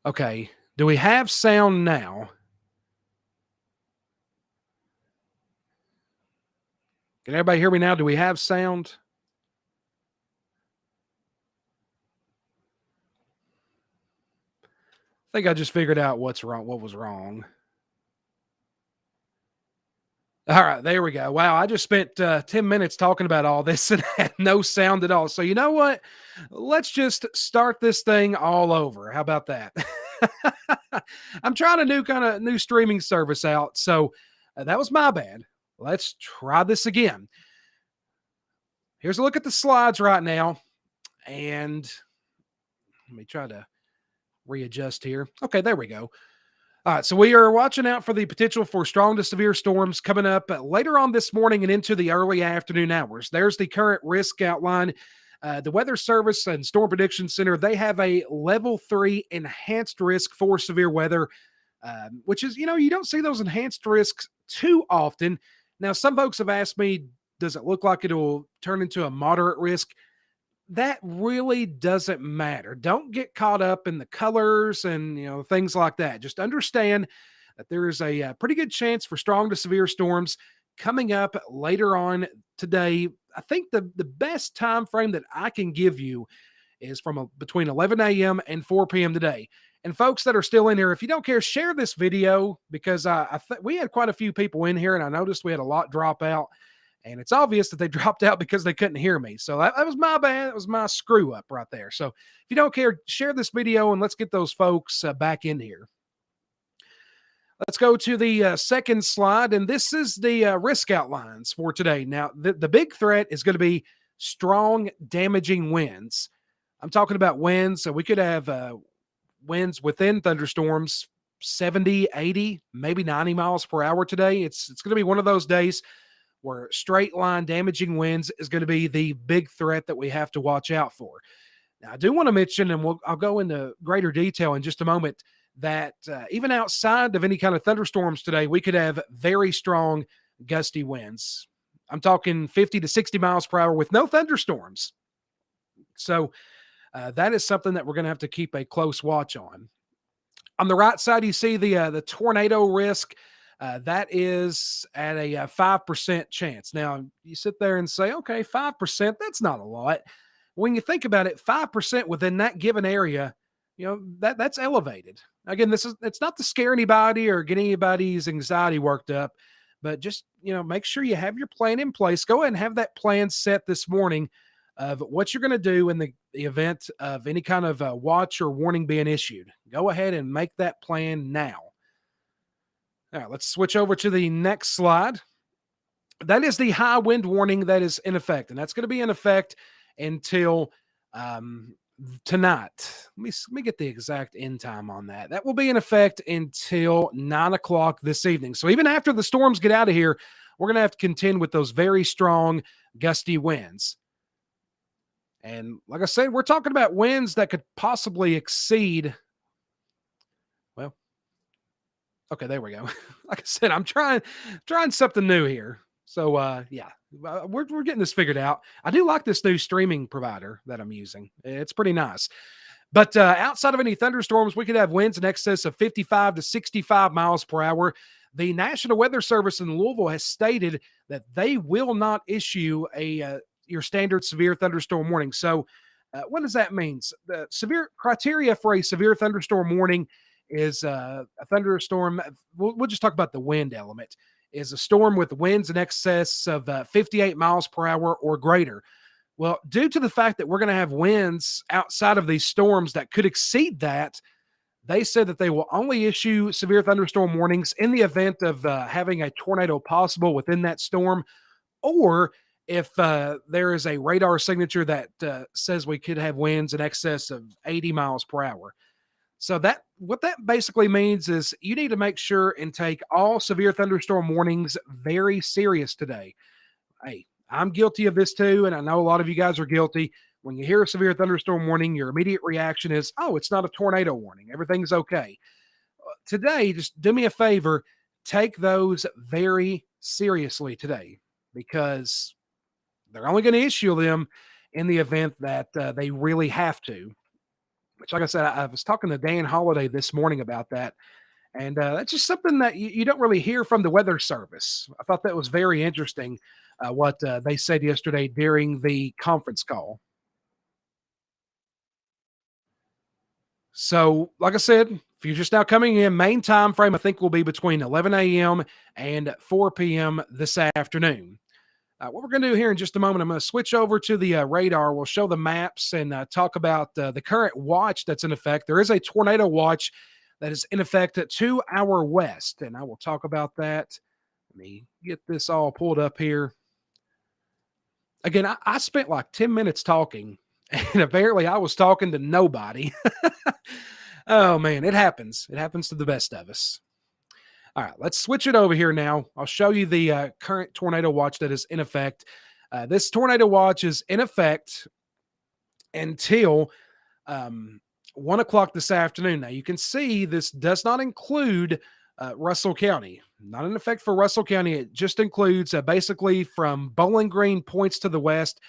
Okay. Do we have sound now? Can everybody hear me now? Do we have sound? I think I just figured out what's wrong. What was wrong? All right, there we go. Wow, I just spent 10 minutes talking about all this and had no sound at all. So, you know what? Let's just start this thing all over. How about that? I'm trying a new streaming service out. So, that was my bad. Let's try this again. Here's a look at the slides right now. And let me try to readjust here. Okay, there we go. All right, so we are watching out for the potential for strong to severe storms coming up later on this morning and into the early afternoon hours. There's the current risk outline. The Weather Service and Storm Prediction Center, they have a level 3 enhanced risk for severe weather, which is, you don't see those enhanced risks too often. Now, some folks have asked me, does it look like it'll turn into a moderate risk? That really doesn't matter. Don't get caught up in the colors and things like that. Just understand that there is a pretty good chance for strong to severe storms coming up later on today. I think the best time frame that I can give you is from between 11 a.m. and 4 p.m. today. And folks that are still in here, if you don't care, share this video because we had quite a few people in here, and I noticed we had a lot drop out. And it's obvious that they dropped out because they couldn't hear me. So that was my bad. That was my screw up right there. So if you don't care, share this video and let's get those folks back in here. Let's go to the second slide. And this is the risk outlines for today. Now, the big threat is going to be strong, damaging winds. I'm talking about winds. So we could have winds within thunderstorms 70, 80, maybe 90 miles per hour today. It's going to be one of those days where straight line damaging winds is going to be the big threat that we have to watch out for. Now, I do want to mention, and I'll go into greater detail in just a moment, that even outside of any kind of thunderstorms today, we could have very strong gusty winds. I'm talking 50 to 60 miles per hour with no thunderstorms. So that is something that we're going to have to keep a close watch on. On the right side, you see the tornado risk. That is at a 5% chance. Now, you sit there and say, okay, 5%, that's not a lot. When you think about it, 5% within that given area, that's elevated. Again, it's not to scare anybody or get anybody's anxiety worked up, but just, make sure you have your plan in place. Go ahead and have that plan set this morning of what you're going to do in the event of any kind of watch or warning being issued. Go ahead and make that plan now. All right, let's switch over to the next slide. That is the high wind warning that is in effect, and that's going to be in effect until tonight. Let me get the exact end time on that. That will be in effect until 9 o'clock this evening. So even after the storms get out of here, we're going to have to contend with those very strong gusty winds. And like I said, we're talking about winds that could possibly exceed. Well, okay, there we go. Like I said, I'm trying something new here. So yeah, we're getting this figured out. I do like this new streaming provider that I'm using. It's pretty nice. But outside of any thunderstorms, we could have winds in excess of 55 to 65 miles per hour. The National Weather Service in Louisville has stated that they will not issue your standard severe thunderstorm warning. So what does that mean? The severe criteria for a severe thunderstorm warning is a thunderstorm. We'll just talk about the wind element. Is a storm with winds in excess of 58 miles per hour or greater. Well, due to the fact that we're going to have winds outside of these storms that could exceed that, they said that they will only issue severe thunderstorm warnings in the event of having a tornado possible within that storm, or if there is a radar signature that says we could have winds in excess of 80 miles per hour. So what that basically means is you need to make sure and take all severe thunderstorm warnings very serious today. Hey, I'm guilty of this too, and I know a lot of you guys are guilty. When you hear a severe thunderstorm warning, your immediate reaction is, oh, it's not a tornado warning. Everything's okay. Today, just do me a favor, take those very seriously today because they're only going to issue them in the event that they really have to. which, like I said, I was talking to Dan Holiday this morning about that. And that's just something that you don't really hear from the Weather Service. I thought that was very interesting what they said yesterday during the conference call. So, like I said, if you're just now coming in, main time frame I think will be between 11 a.m. and 4 p.m. this afternoon. What we're going to do here in just a moment, I'm going to switch over to the radar. We'll show the maps and talk about the current watch that's in effect. There is a tornado watch that is in effect to our west, and I will talk about that. Let me get this all pulled up here. Again, I spent like 10 minutes talking, and apparently I was talking to nobody. Oh, man, it happens. It happens to the best of us. All right, let's switch it over here now. I'll show you the current tornado watch that is in effect. This tornado watch is in effect until 1 o'clock this afternoon. Now, you can see this does not include Russell County. Not in effect for Russell County. It just includes basically from Bowling Green points to the west,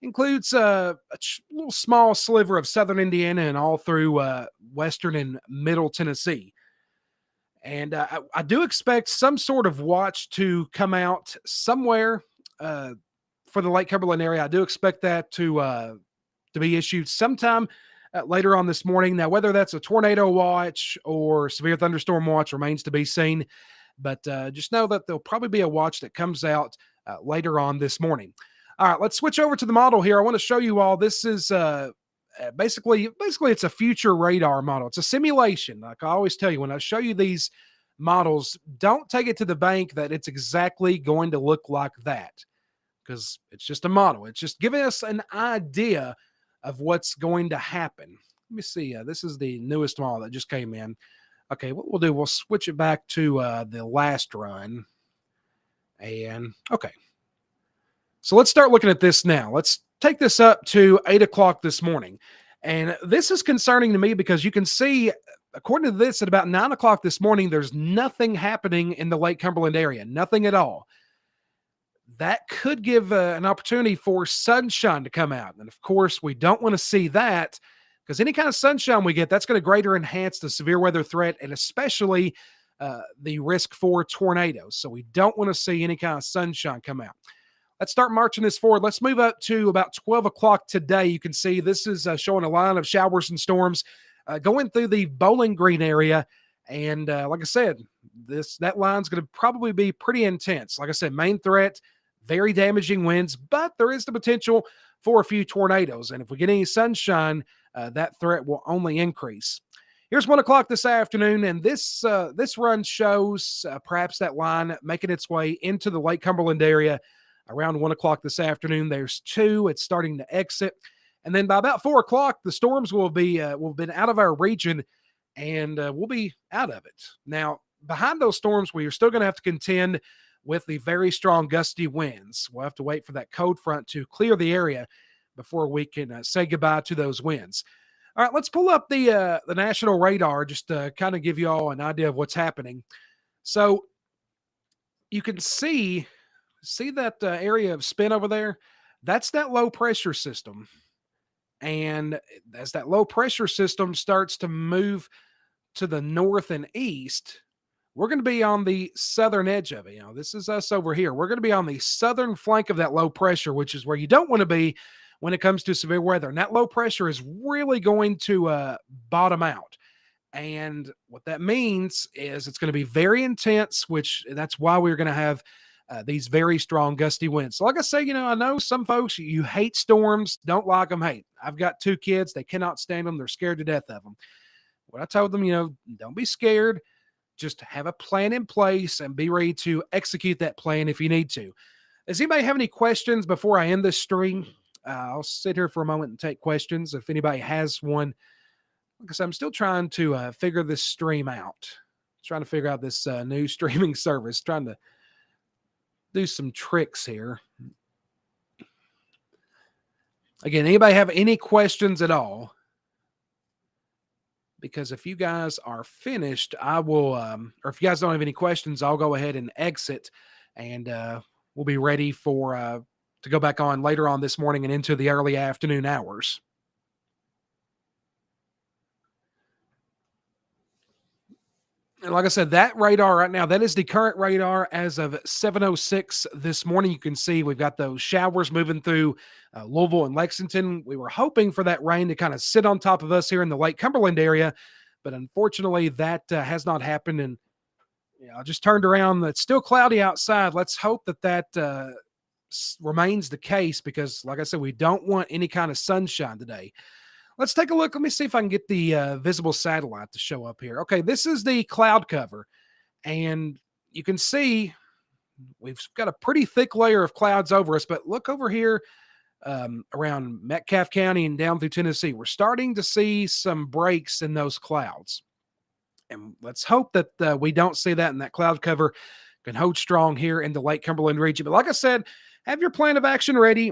includes little small sliver of southern Indiana and all through western and middle Tennessee. And I do expect some sort of watch to come out somewhere for the Lake Cumberland area. I do expect that to be issued sometime later on this morning. Now, whether that's a tornado watch or severe thunderstorm watch remains to be seen. But just know that there'll probably be a watch that comes out later on this morning. All right, let's switch over to the model here. I want to show you all. This is basically it's a future radar model. It's a simulation. Like I always tell you, when I show you these models, don't take it to the bank that it's exactly going to look like that, because it's just a model. It's just giving us an idea of what's going to happen. Let me see. This is the newest model that just came in. Okay, what we'll do, we'll switch it back to the last run. And okay. So let's start looking at this now. Let's take this up to 8 o'clock this morning. And this is concerning to me because you can see, according to this, at about 9 o'clock this morning, there's nothing happening in the Lake Cumberland area, nothing at all. That could give an opportunity for sunshine to come out. And of course, we don't want to see that, because any kind of sunshine we get, that's going to greater enhance the severe weather threat and especially the risk for tornadoes. So we don't want to see any kind of sunshine come out. Let's start marching this forward. Let's move up to about 12 o'clock today. You can see this is showing a line of showers and storms going through the Bowling Green area. And like I said, that line's going to probably be pretty intense. Like I said, main threat, very damaging winds, but there is the potential for a few tornadoes. And if we get any sunshine, that threat will only increase. Here's 1 o'clock this afternoon, and this run shows perhaps that line making its way into the Lake Cumberland area around 1 o'clock this afternoon. There's two. It's starting to exit. And then by about 4 o'clock, the storms will have been out of our region, and we'll be out of it. Now, behind those storms, we are still going to have to contend with the very strong gusty winds. We'll have to wait for that cold front to clear the area before we can say goodbye to those winds. All right, let's pull up the national radar just to kind of give you all an idea of what's happening. So you can see that area of spin over there? That's that low pressure system. And as that low pressure system starts to move to the north and east, we're going to be on the southern edge of it. This is us over here. We're going to be on the southern flank of that low pressure, which is where you don't want to be when it comes to severe weather. And that low pressure is really going to bottom out. And what that means is it's going to be very intense, which that's why we're going to have these very strong gusty winds. So like I say, I know some folks, you hate storms, don't like them. Hey, I've got two kids. They cannot stand them. They're scared to death of them. What I told them, don't be scared. Just have a plan in place and be ready to execute that plan if you need to. Does anybody have any questions before I end this stream? I'll sit here for a moment and take questions if anybody has one. Because I'm still trying to figure this stream out. Trying to figure out this new streaming service. Trying to do some tricks here. Again, anybody have any questions at all? Because if you guys are finished, I will, or if you guys don't have any questions, I'll go ahead and exit, and we'll be ready for to go back on later on this morning and into the early afternoon hours. And like I said, that radar right now, that is the current radar as of 7:06 this morning. You can see we've got those showers moving through Louisville and Lexington. We were hoping for that rain to kind of sit on top of us here in the Lake Cumberland area, but unfortunately that has not happened. And I just turned around. It's still cloudy outside. Let's hope that remains the case because, like I said, we don't want any kind of sunshine today. Let's take a look. Let me see if I can get the visible satellite to show up here. Okay, this is the cloud cover, and you can see we've got a pretty thick layer of clouds over us. But look over here around Metcalfe County and down through Tennessee. We're starting to see some breaks in those clouds. And let's hope that we don't see that and that cloud cover can hold strong here in the Lake Cumberland region. But like I said, have your plan of action ready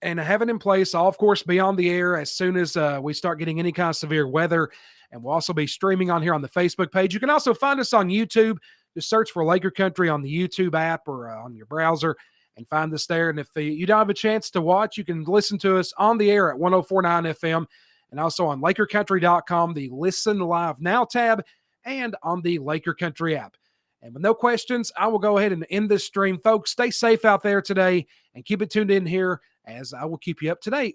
and have it in place. I'll, of course, be on the air as soon as we start getting any kind of severe weather. And we'll also be streaming on here on the Facebook page. You can also find us on YouTube. Just search for Laker Country on the YouTube app or on your browser and find us there. And if you don't have a chance to watch, you can listen to us on the air at 104.9 FM and also on LakerCountry.com, the Listen Live Now tab, and on the Laker Country app. And with no questions, I will go ahead and end this stream. Folks, stay safe out there today and keep it tuned in here as I will keep you up to date